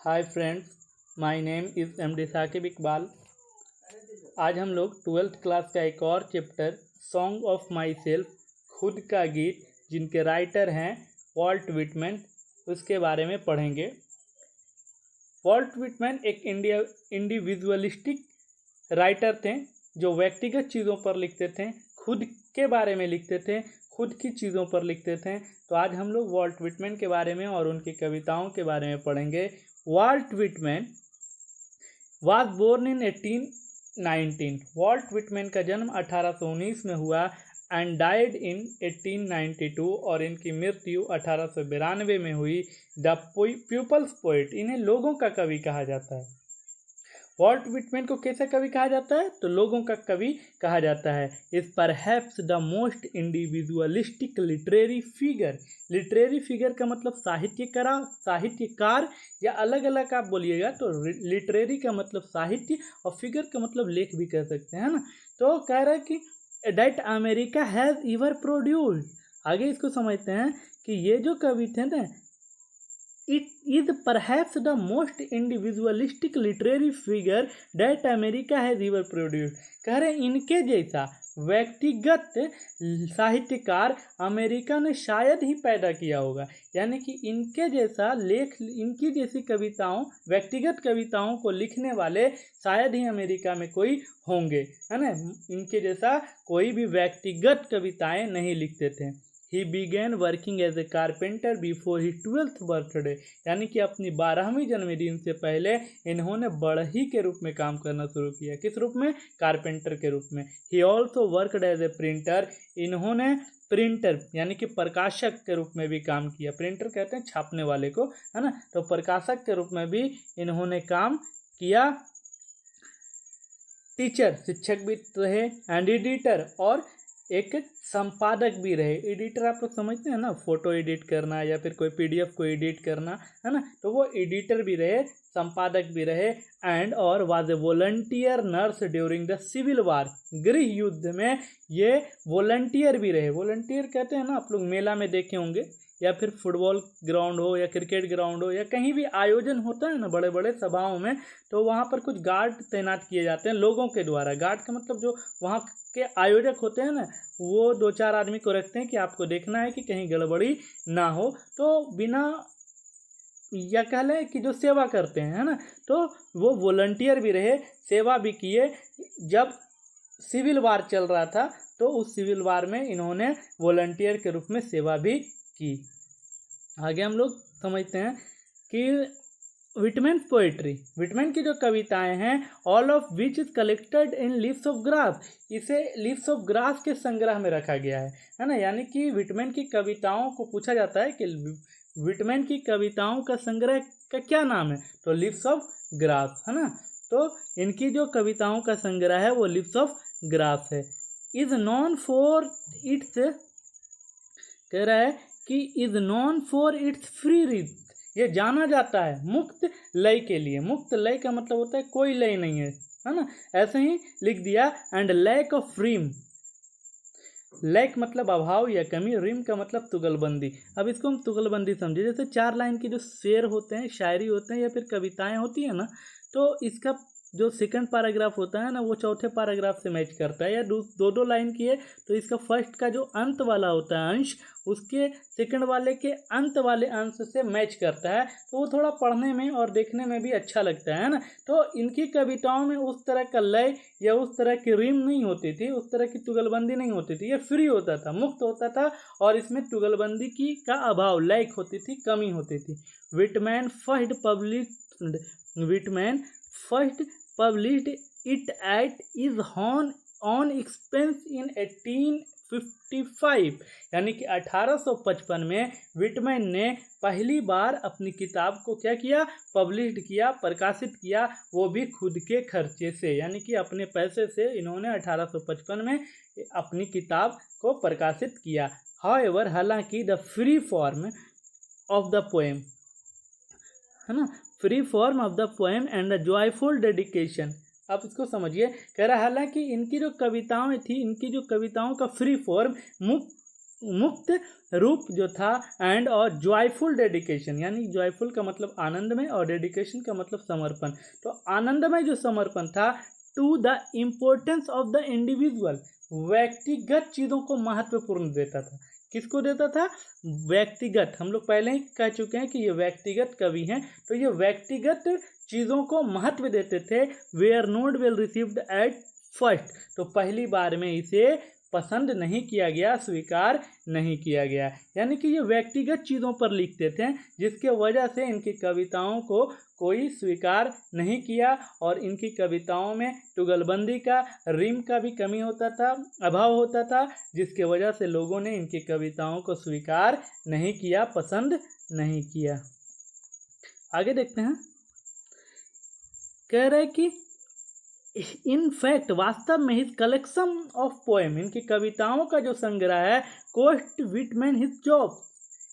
Hi friends, my name is MD Saqib Iqbal. आज हम लोग 12th क्लास का एक और chapter song of myself, खुद का गीत, जिनके राइटर हैं वॉल्ट विटमैन, उसके बारे में पढ़ेंगे। वॉल्ट विटमैन एक इंडिविजुअलिस्टिक राइटर थे जो व्यक्तिगत चीज़ों पर लिखते थे, खुद के बारे में लिखते थे, खुद की चीज़ों पर लिखते थे। तो आज हम लोग वॉल्ट विटमैन के बारे में और उनकी कविताओं के बारे में पढ़ेंगे। Walt Whitman was born in 1819। Walt Whitman का जन्म 1819 में हुआ एंड डाइड इन 1892 और इनकी मृत्यु 1892 में हुई। द पीपल्स पोएट, इन्हें लोगों का कवि कहा जाता है। वॉल्ट विटमैन को कैसे कवि कहा जाता है? तो लोगों का कवि कहा जाता है। Is perhaps the most individualistic literary figure. Literary figure का मतलब साहित्यकार या अलग अलग आप बोलिएगा तो लिटरेरी का मतलब साहित्य और फिगर का मतलब लेख भी कह सकते हैं ना। तो कह रहा है कि that America has ever produced. आगे इसको समझते हैं कि ये जो कवि थे ना, It is perhaps the most individualistic literary figure that America has ever produced। कह रहे इनके जैसा व्यक्तिगत साहित्यकार अमेरिका ने शायद ही पैदा किया होगा। यानी कि इनके जैसा लेख, इनकी जैसी कविताओं, व्यक्तिगत कविताओं को लिखने वाले शायद ही अमेरिका में कोई होंगे, है ना। इनके जैसा कोई भी व्यक्तिगत कविताएं नहीं लिखते थे। He began working as a carpenter before his 12th birthday। यानी कि अपनी 12वीं जन्मदिन से पहले इन्होंने बढ़ई के रूप में काम करना शुरू किया। किस रूप में? कारपेंटर के रूप में। He also worked as a printer। इन्होंने प्रिंटर यानी कि प्रकाशक के रूप में भी काम किया। प्रिंटर कहते हैं छापने वाले को, है ना। तो प्रकाशक के रूप में भी इन्होंने काम किया। टीचर, शिक्षक भी रहे, एंड एडिटर, और एक संपादक भी रहे। एडिटर आप लोग समझते हैं ना, फोटो एडिट करना या फिर कोई पीडीएफ को एडिट करना, है ना। तो वो एडिटर भी रहे, संपादक भी रहे। एंड और was a volunteer nurse during the civil war. गृह युद्ध में ये वॉलंटियर भी रहे। वॉलंटियर कहते हैं ना, आप लोग मेला में देखे होंगे या फिर फुटबॉल ग्राउंड हो या क्रिकेट ग्राउंड हो या कहीं भी आयोजन होता है ना बड़े बड़े सभाओं में, तो वहाँ पर कुछ गार्ड तैनात किए जाते हैं लोगों के द्वारा। गार्ड का मतलब जो वहाँ के आयोजक होते हैं ना, वो 2-4 आदमी को रखते हैं कि आपको देखना है कि कहीं गड़बड़ी ना हो। तो बिना या कह लें कि जो सेवा करते हैं, है ना, तो वो वॉलंटियर भी रहे, सेवा भी किए। जब सिविल वार चल रहा था तो उस सिविल वार में इन्होंने वॉलंटियर के रूप में सेवा भी की। आगे हम लोग समझते हैं कि विटमैन पोएट्री, विटमैन की जो कविताएं हैं, all of which is collected in leaves of grass. इसे लीव्स ऑफ ग्रास के संग्रह में रखा गया है ना। यानी कि विटमैन की कविताओं को पूछा जाता है कि विटमैन की कविताओं का संग्रह का क्या नाम है, तो लीव्स ऑफ ग्रास, है ना। तो इनकी जो कविताओं का संग्रह है वो लीव्स ऑफ ग्रास है। इज नॉन फॉर इट्स, कह रहा है कि is non for its free wreath. ये जाना जाता है मुक्त लय के लिए। मुक्त लय का मतलब होता है कोई लय नहीं है ना। ऐसे ही लिख दिया। And lack of rhyme, lack मतलब अभाव या कमी, रिम का मतलब तुगलबंदी। अब इसको हम तुगलबंदी समझे, जैसे 4 लाइन की जो शेर होते हैं, शायरी होते हैं या फिर कविताएं होती है ना, तो इसका जो सेकंड पैराग्राफ होता है ना, वो चौथे पैराग्राफ से मैच करता है। या 2-2 लाइन की है तो इसका फर्स्ट का जो अंत वाला होता है अंश, उसके सेकंड वाले के अंत वाले अंश से मैच करता है। तो वो थोड़ा पढ़ने में और देखने में भी अच्छा लगता है ना। तो इनकी कविताओं में उस तरह का लय या उस तरह की रिम नहीं होती थी, उस तरह की तुगलबंदी नहीं होती थी। ये फ्री होता था, मुक्त होता था, और इसमें तुगलबंदी की का अभाव, लैक होती थी, कमी होती थी। Whitman first published it at is on expense इन 1855। यानी कि 1855 में विटमैन ने पहली बार अपनी किताब को क्या किया? पब्लिश्ड किया, प्रकाशित किया, वो भी खुद के खर्चे से। यानी कि अपने पैसे से इन्होंने 1855 में अपनी किताब को प्रकाशित किया। हाउएवर, हालांकि the free form of the poem, है ना, free form of the poem and the joyful dedication. आप इसको समझिए, कह रहा हालांकि इनकी जो कविताएं थी, इनकी जो कविताओं का फ्री फॉर्म, मुक्त रूप जो था, एंड और जॉयफुल डेडिकेशन, यानी जॉयफुल का मतलब आनंदमय और डेडिकेशन का मतलब समर्पण। तो आनंदमय जो समर्पण था to the importance of the individual, व्यक्तिगत चीज़ों को महत्वपूर्ण देता था। किसको देता था? व्यक्तिगत। हम लोग पहले ही कह चुके हैं कि ये व्यक्तिगत कवि हैं, तो ये व्यक्तिगत चीज़ों को महत्व देते थे। Were not well received at first, तो पहली बार में इसे पसंद नहीं किया गया, स्वीकार नहीं किया गया। यानी कि ये व्यक्तिगत चीज़ों पर लिखते थे, जिसके वजह से इनकी कविताओं को कोई स्वीकार नहीं किया, और इनकी कविताओं में तुगलबंदी का, रिम का भी कमी होता था, अभाव होता था, जिसके वजह से लोगों ने इनकी कविताओं को स्वीकार नहीं किया, पसंद नहीं किया। आगे देखते हैं। कह रहे कि इन फैक्ट, वास्तव में हिज कलेक्शन ऑफ पोएम, इनकी कविताओं का जो संग्रह है, कोस्ट विटमैन हिज जॉब,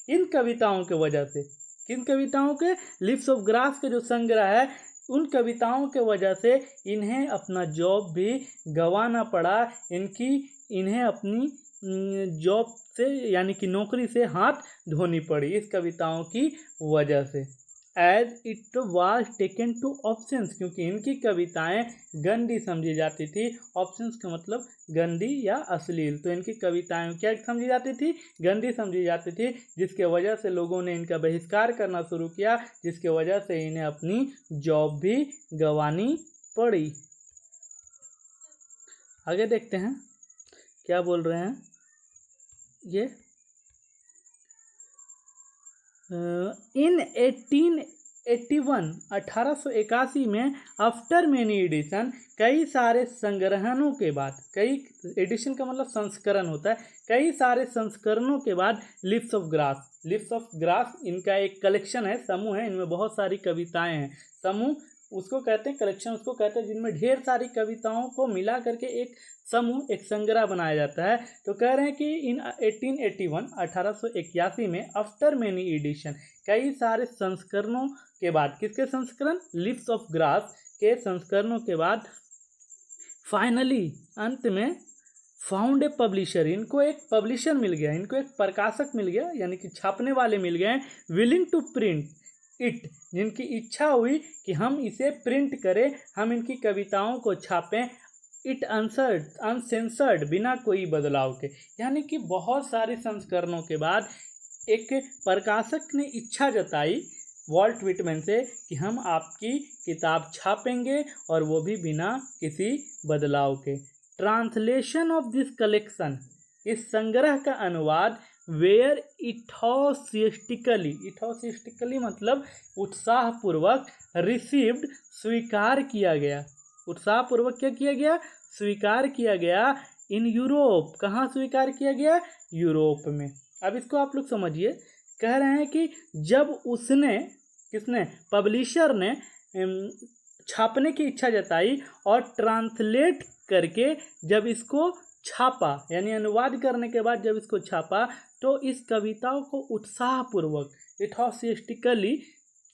इन कविताओं के वजह से, किन कविताओं के? लिप्स ऑफ ग्रास के जो संग्रह है, उन कविताओं के वजह से इन्हें अपना जॉब भी गंवाना पड़ा। इन्हें अपनी जॉब से, यानी कि नौकरी से हाथ धोनी पड़ी इस कविताओं की वजह से। As it was taken to options, क्योंकि इनकी कविताएं गंदी समझी जाती थी। ऑप्शंस का मतलब गंदी या अश्लील, तो इनकी कविताएं क्या समझी जाती थी? गंदी समझी जाती थी, जिसके वजह से लोगों ने इनका बहिष्कार करना शुरू किया, जिसके वजह से इन्हें अपनी जॉब भी गंवानी पड़ी। आगे देखते हैं क्या बोल रहे हैं ये। इन 1881 में आफ्टर मेनी एडिशन, कई सारे संग्रहणों के बाद, कई एडिशन का मतलब संस्करण होता है, कई सारे संस्करणों के बाद लिप्स ऑफ ग्रास इनका एक कलेक्शन है, समूह है, इनमें बहुत सारी कविताएं हैं। समूह उसको कहते हैं, कलेक्शन उसको कहते हैं जिनमें ढेर सारी कविताओं को मिला करके एक समूह, एक संग्रह बनाया जाता है। तो कह रहे हैं कि इन 1881 में आफ्टर मेनी एडिशन, कई सारे संस्करणों के बाद, किसके संस्करण? लिप्स ऑफ ग्रास के संस्करणों के बाद, फाइनली अंत में फाउंड ए पब्लिशर, इनको एक पब्लिशर मिल गया, इनको एक प्रकाशक मिल गया, यानी कि छापने वाले मिल गए, विलिंग टू प्रिंट इट, जिनकी इच्छा हुई कि हम इसे प्रिंट करें, हम इनकी कविताओं को छापें, इट अनसेंसर्ड, बिना कोई बदलाव के। यानी कि बहुत सारे संस्करणों के बाद एक प्रकाशक ने इच्छा जताई वॉल्ट विटमैन से कि हम आपकी किताब छापेंगे, और वो भी बिना किसी बदलाव के। ट्रांसलेशन ऑफ दिस कलेक्शन, इस संग्रह का अनुवाद वेयर इथोसिस्टिकली मतलब उत्साहपूर्वक, रिसीव्ड स्वीकार किया गया, उत्साहपूर्वक क्या किया गया? स्वीकार किया गया। इन यूरोप, कहाँ स्वीकार किया गया? यूरोप में। अब इसको आप लोग समझिए, कह रहे हैं कि जब उसने, किसने? पब्लिशर ने छापने की इच्छा जताई और ट्रांसलेट करके जब इसको छापा, यानी अनुवाद करने के बाद जब इसको छापा, तो इस कविताओं को उत्साहपूर्वक, इथोसिस्टिकली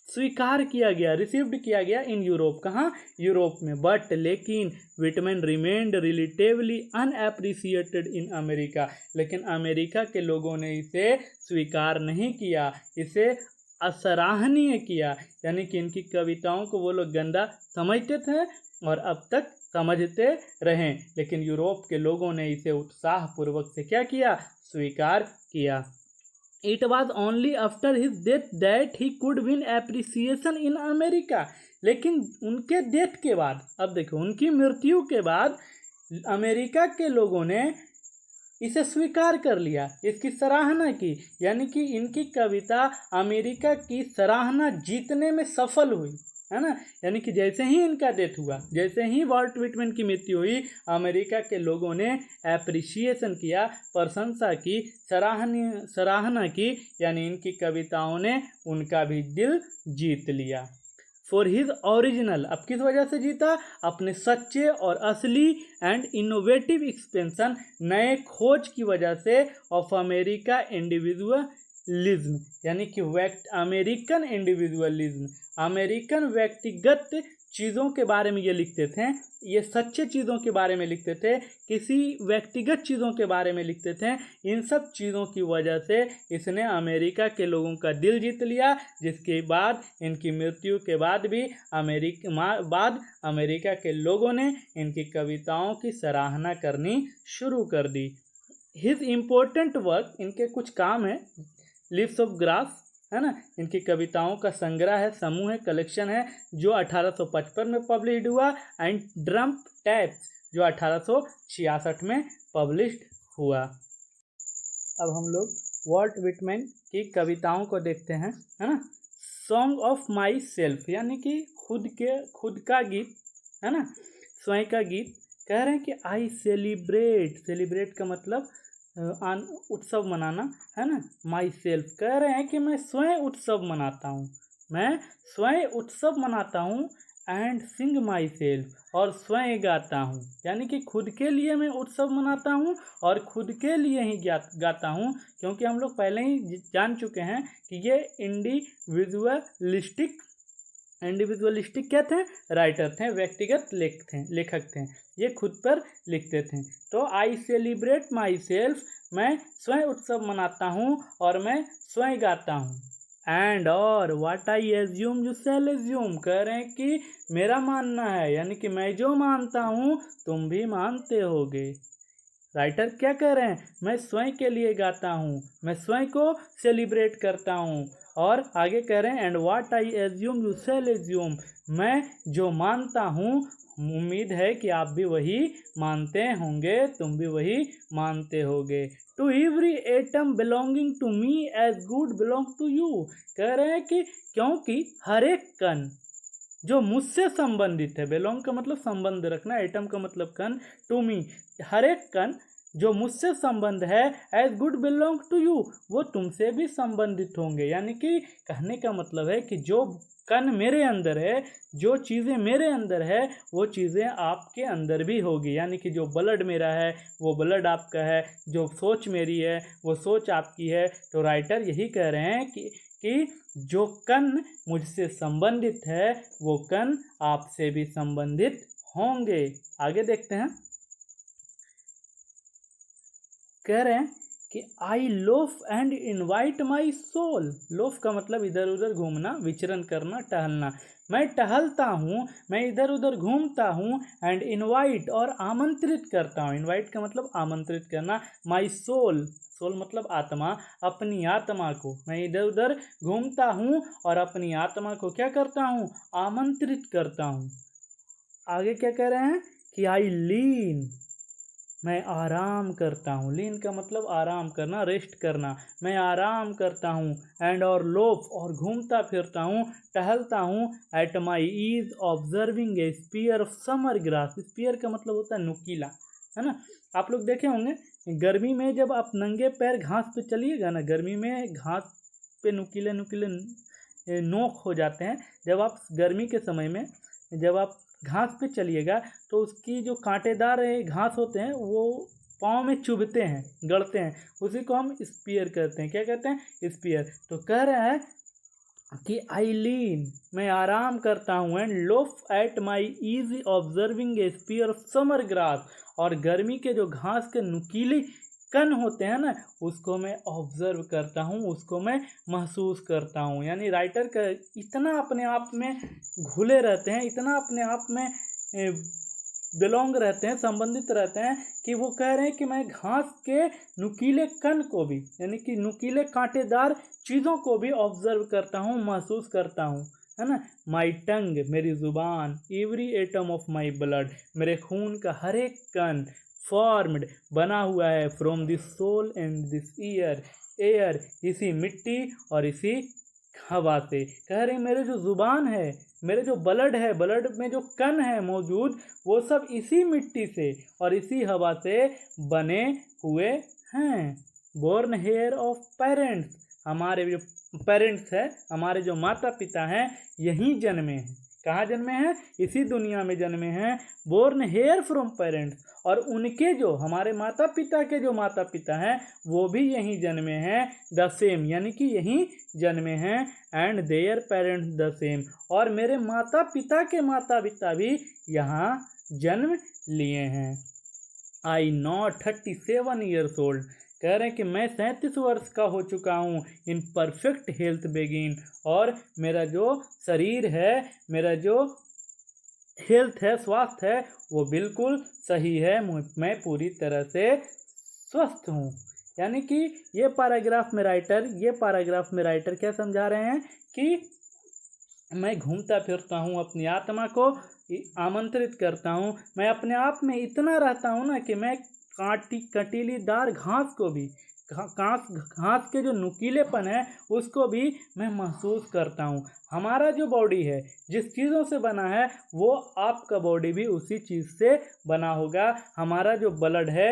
स्वीकार किया गया, रिसीव्ड किया गया इन यूरोप, कहाँ? यूरोप में। बट लेकिन Whitman remained relatively unappreciated in America, लेकिन अमेरिका के लोगों ने इसे स्वीकार नहीं किया, इसे असराहनीय किया, यानी कि इनकी कविताओं को वो लोग गंदा समझते थे और अब तक समझते रहें, लेकिन यूरोप के लोगों ने इसे उत्साहपूर्वक से क्या किया? स्वीकार किया। It was only after his death that he could win appreciation in America, लेकिन उनके डेथ के बाद, अब देखो उनकी मृत्यु के बाद अमेरिका के लोगों ने इसे स्वीकार कर लिया, इसकी सराहना की, यानी कि इनकी कविता अमेरिका की सराहना जीतने में सफल हुई, है ना। यानी कि जैसे ही इनका डेथ हुआ, जैसे ही वॉल्ट विटमैन की मृत्यु हुई, अमेरिका के लोगों ने एप्रिसिएशन किया, प्रशंसा की, सराहना की, यानी इनकी कविताओं ने उनका भी दिल जीत लिया। फॉर हिज ओरिजिनल, अब किस वजह से जीता? अपने सच्चे और असली एंड इनोवेटिव एक्सपेंशन, नए खोज की वजह से, ऑफ अमेरिका इंडिविजुअलिज्म, यानी कि अमेरिकन इंडिविजुअलिज्म, अमेरिकन व्यक्तिगत चीज़ों के बारे में ये लिखते थे, ये सच्चे चीज़ों के बारे में लिखते थे, किसी व्यक्तिगत चीज़ों के बारे में लिखते थे। इन सब चीज़ों की वजह से इसने अमेरिका के लोगों का दिल जीत लिया, जिसके बाद इनकी मृत्यु के बाद भी अमेरिका के लोगों ने इनकी कविताओं की सराहना करनी शुरू कर दी। हिज इम्पोर्टेंट वर्क, इनके कुछ काम है, लीव्स ऑफ ग्रास है ना, इनकी कविताओं का संग्रह है, समूह है, कलेक्शन है, जो 1855 में पब्लिश हुआ, एंड ड्रम टैप्स जो 1866 में पब्लिश हुआ। अब हम लोग वॉल्ट विटमैन की कविताओं को देखते हैं, है ना। सॉन्ग ऑफ माई सेल्फ, यानी कि खुद का गीत, है ना, स्वयं का गीत। कह रहे हैं कि आई सेलिब्रेट का मतलब उत्सव मनाना, है ना। माई सेल्फ, कह रहे हैं कि मैं स्वयं उत्सव मनाता हूँ, एंड सिंग माई सेल्फ, और स्वयं गाता हूँ, यानी कि खुद के लिए मैं उत्सव मनाता हूँ और खुद के लिए ही गाता हूँ, क्योंकि हम लोग पहले ही जान चुके हैं कि ये इंडिविजुअलिस्टिक क्या थे, राइटर थे, व्यक्तिगत लेखक थे, ये खुद पर लिखते थे। तो आई सेलिब्रेट माई सेल्फ, मैं स्वयं उत्सव मनाता हूँ और मैं स्वयं गाता हूँ। एंड और what I assume you shall assume, कह रहे हैं कि मेरा मानना है, यानी कि मैं जो मानता हूँ तुम भी मानते होगे। राइटर क्या कह रहे हैं, मैं स्वयं के लिए गाता हूँ, मैं स्वयं को सेलिब्रेट करता हूँ, और आगे कह रहे हैं and what I assume you shall assume, मैं जो मानता हूँ उम्मीद है कि आप भी वही मानते होंगे, तुम भी वही मानते होगे। To every atom belonging to me as good belong to you, कह रहे हैं कि क्योंकि हर एक कण जो मुझसे संबंधित है, बिलोंग का मतलब संबंध रखना, एटम का मतलब कण, टू मी हर एक कण जो मुझसे संबंध है, as good belong to you, वो तुमसे भी संबंधित होंगे। यानी कि कहने का मतलब है कि जो कण मेरे अंदर है, जो चीज़ें मेरे अंदर है, वो चीज़ें आपके अंदर भी होगी। यानी कि जो ब्लड मेरा है वो ब्लड आपका है, जो सोच मेरी है वो सोच आपकी है। तो राइटर यही कह रहे हैं कि जो कण मुझसे संबंधित है वो कण आपसे भी संबंधित होंगे। आगे देखते हैं, कह रहे हैं कि I loaf and invite my soul. Loaf का मतलब इधर उधर घूमना, विचरण करना, टहलना। मैं टहलता हूँ, मैं इधर उधर घूमता हूँ, एंड इनवाइट और आमंत्रित करता हूँ। इनवाइट का मतलब आमंत्रित करना। माई सोल, सोल मतलब आत्मा, अपनी आत्मा को मैं इधर उधर घूमता हूँ और अपनी आत्मा को क्या करता हूँ, आमंत्रित करता हूँ। आगे क्या कह रहे हैं कि आई लीन, मैं आराम करता हूँ। लीन का मतलब आराम करना, रेस्ट करना। मैं आराम करता हूँ, एंड और लोफ और घूमता फिरता हूँ, टहलता हूँ, at my ease observing a spear of summer grass. Spear का मतलब होता है नुकीला, है ना। आप लोग देखे होंगे गर्मी में जब आप नंगे पैर घास पे चलिएगा ना, गर्मी में घास पे नुकीले नुकीले नोक हो जाते हैं। जब आप गर्मी के समय में जब आप घास पे चलिएगा तो उसकी जो कांटेदार घास होते हैं वो पाँव में चुभते हैं, गड़ते हैं, उसी को हम स्पीयर कहते हैं। क्या कहते हैं, स्पीयर। तो कह रहा है कि आई लीन, मैं आराम करता हूँ, and loaf at my ease observing a spear of summer grass, और गर्मी के जो घास के नुकीले कण होते हैं ना, उसको मैं ऑब्जर्व करता हूँ, उसको मैं महसूस करता हूँ। यानी राइटर का इतना अपने आप में घुले रहते हैं, इतना अपने आप में बिलोंग रहते हैं, संबंधित रहते हैं, कि वो कह रहे हैं कि मैं घास के नुकीले कण को भी, यानी कि नुकीले कांटेदार चीज़ों को भी ऑब्जर्व करता हूँ, महसूस करता हूँ, है ना। माई टंग, मेरी ज़ुबान, every atom of my blood, मेरे खून का हर एक कण, फॉर्म्ड बना हुआ है, from this soul and this air, इसी मिट्टी और इसी हवा से। कह रहे मेरे जो ज़ुबान है, मेरे जो ब्लड है, ब्लड में जो कण है मौजूद, वो सब इसी मिट्टी से और इसी हवा से बने हुए हैं। बोर्न हेयर ऑफ पेरेंट्स, हमारे जो पेरेंट्स है, हमारे जो माता पिता हैं, यहीं जन्मे हैं। कहाँ जन्मे हैं? इसी दुनिया में जन्मे हैं। बोर्न हेयर फ्रॉम पेरेंट्स, और उनके जो हमारे माता पिता के जो माता पिता हैं वो भी यहीं जन्मे हैं। द सेम, यानी कि यहीं जन्मे हैं। And their parents the same, और मेरे माता पिता भी यहाँ जन्म लिए हैं। आई नॉट 37 ईयर्स ओल्ड, कह रहे हैं कि मैं 37 वर्ष का हो चुका हूँ। इन परफेक्ट हेल्थ बिगिन, और मेरा जो शरीर है, मेरा जो हेल्थ है, स्वास्थ्य है, वो बिल्कुल सही है। मैं पूरी तरह से स्वस्थ हूँ। यानी कि ये पैराग्राफ में राइटर क्या समझा रहे हैं कि मैं घूमता फिरता हूँ, अपनी आत्मा को आमंत्रित करता हूँ। मैं अपने आप में इतना रहता हूँ ना कि मैं कटीलीदार घास को भी, घास के जो नुकीलेपन है उसको भी मैं महसूस करता हूँ। हमारा जो बॉडी है, जिस चीज़ों से बना है, वो आपका बॉडी भी उसी चीज़ से बना होगा। हमारा जो ब्लड है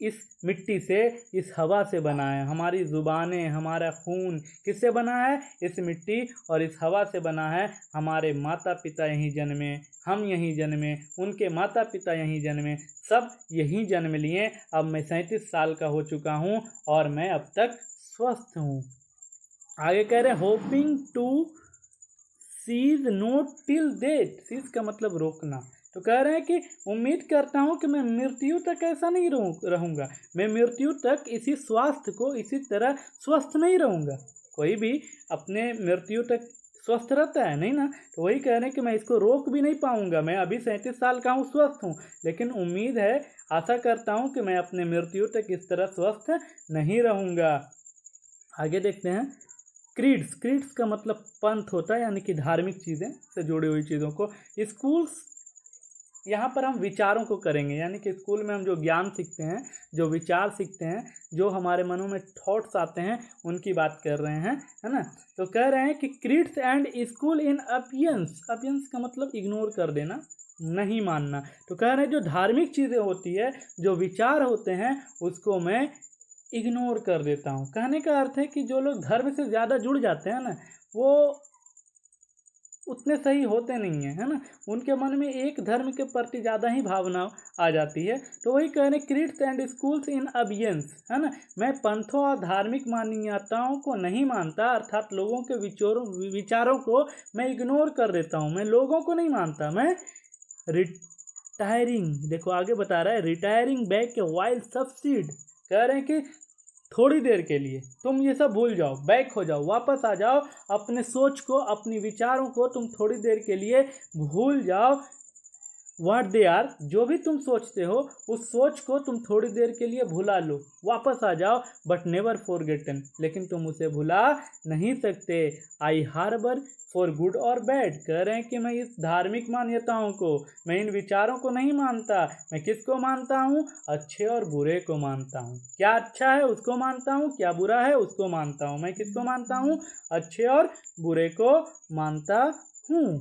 इस मिट्टी से, इस हवा से बना है। हमारी ज़ुबानें, हमारा खून किससे बना है? इस मिट्टी और इस हवा से बना है। हमारे माता पिता यहीं जन्मे, हम यहीं जन्मे, उनके माता पिता यहीं जन्मे, सब यहीं जन्म लिए। अब मैं 37 साल का हो चुका हूँ और मैं अब तक स्वस्थ हूँ। आगे कह रहे हैं hoping to cease not till death. Cease का मतलब रोकना। तो कह रहे हैं कि उम्मीद करता हूँ कि मैं मृत्यु तक ऐसा नहीं रहूँगा। मैं मृत्यु तक इसी स्वास्थ्य को, इसी तरह स्वस्थ नहीं रहूँगा। कोई भी अपने मृत्यु तक स्वस्थ रहता है नहीं ना। तो वही कह रहे हैं कि मैं इसको रोक भी नहीं पाऊँगा। मैं अभी 37 साल का हूँ, स्वस्थ हूँ, लेकिन उम्मीद है, आशा करता हूँ कि मैं अपने मृत्यु तक इस तरह स्वस्थ नहीं रहूँगा। आगे देखते हैं। क्रीड्स का मतलब पंथ होता है, यानी कि धार्मिक चीज़ें से जुड़ी हुई चीज़ों को। स्कूल्स, यहाँ पर हम विचारों को करेंगे, यानी कि स्कूल में हम जो ज्ञान सीखते हैं, जो विचार सीखते हैं, जो हमारे मनों में थॉट्स आते हैं, उनकी बात कर रहे हैं, है ना। तो कह रहे हैं कि क्रीड्स एंड स्कूल इन अपियंस का मतलब इग्नोर कर देना, नहीं मानना। तो कह रहे हैं जो धार्मिक चीज़ें होती है, जो विचार होते हैं, उसको मैं इग्नोर कर देता हूँ। कहने का अर्थ है कि जो लोग धर्म से ज़्यादा जुड़ जाते हैं ना, वो उतने सही होते नहीं हैं, है ना। उनके मन में एक धर्म के प्रति ज़्यादा ही भावना आ जाती है। तो वही कह रहे क्रीड्स एंड स्कूल्स इन अबियंस, है ना। मैं पंथों और धार्मिक मान्यताओं को नहीं मानता, अर्थात लोगों के विचारों को मैं इग्नोर कर देता हूँ। मैं लोगों को नहीं मानता। मैं रिटायरिंग, देखो आगे बता रहा है, रिटायरिंग बैक ए वाइल्ड सबसीड। कह रहे हैं कि थोड़ी देर के लिए तुम ये सब भूल जाओ, बैक हो जाओ, वापस आ जाओ, अपने सोच को, अपनी विचारों को तुम थोड़ी देर के लिए भूल जाओ। व्हाट दे आर, जो भी तुम सोचते हो, उस सोच को तुम थोड़ी देर के लिए भुला लो, वापस आ जाओ। बट नेवर फॉरगेटन, लेकिन तुम उसे भुला नहीं सकते। आई हार्बर फॉर गुड और बैड, कह रहे हैं कि मैं इस धार्मिक मान्यताओं को, मैं इन विचारों को नहीं मानता। मैं किसको मानता हूँ? अच्छे और बुरे को मानता हूँ। क्या अच्छा है उसको मानता हूँ, क्या बुरा है उसको मानता हूँ। मैं किसको मानता हूँ? अच्छे और बुरे को मानता हूँ।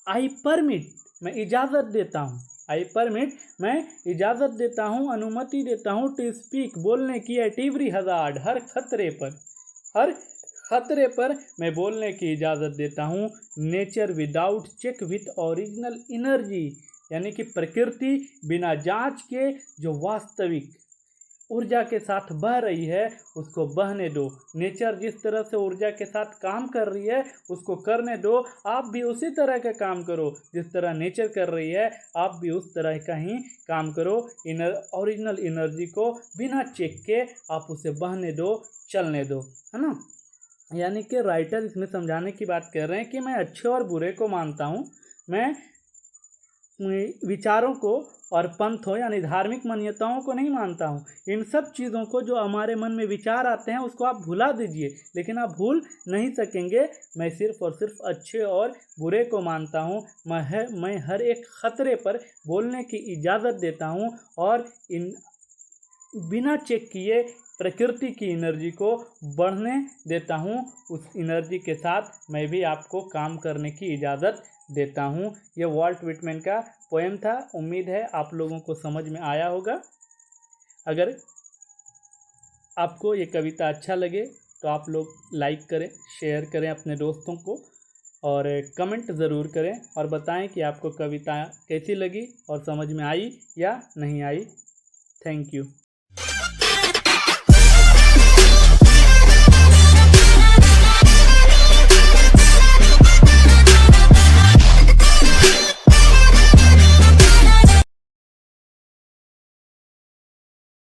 आई परमिट, मैं इजाज़त देता हूँ। आई परमिट, मैं इजाज़त देता हूँ, अनुमति देता हूँ। टू स्पीक, बोलने की। एट एवरी हज़ार्ड, हर खतरे पर मैं बोलने की इजाज़त देता हूँ। Nature without check with original energy, यानी कि प्रकृति बिना जांच के जो वास्तविक ऊर्जा के साथ बह रही है, उसको बहने दो। नेचर जिस तरह से ऊर्जा के साथ काम कर रही है, उसको करने दो। आप भी उसी तरह का काम करो जिस तरह नेचर कर रही है, आप भी उस तरह का ही काम करो। ओरिजिनल एनर्जी को बिना चेक के आप उसे बहने दो, चलने दो, है ना। यानी कि राइटर इसमें समझाने की बात कर रहे हैं कि मैं अच्छे और बुरे को मानता हूँ। मैं विचारों को और पंथों यानी धार्मिक मान्यताओं को नहीं मानता हूँ। इन सब चीज़ों को, जो हमारे मन में विचार आते हैं, उसको आप भुला दीजिए, लेकिन आप भूल नहीं सकेंगे। मैं सिर्फ और सिर्फ अच्छे और बुरे को मानता हूँ। मैं हर एक खतरे पर बोलने की इजाज़त देता हूँ, और इन बिना चेक किए प्रकृति की एनर्जी को बढ़ने देता हूँ। उस एनर्जी के साथ मैं भी आपको काम करने की इजाज़त देता हूँ। ये वॉल्ट विटमैन का पोएम था। उम्मीद है आप लोगों को समझ में आया होगा। अगर आपको ये कविता अच्छा लगे तो आप लोग लाइक करें, शेयर करें अपने दोस्तों को, और कमेंट ज़रूर करें और बताएं कि आपको कविता कैसी लगी और समझ में आई या नहीं आई। Thank you.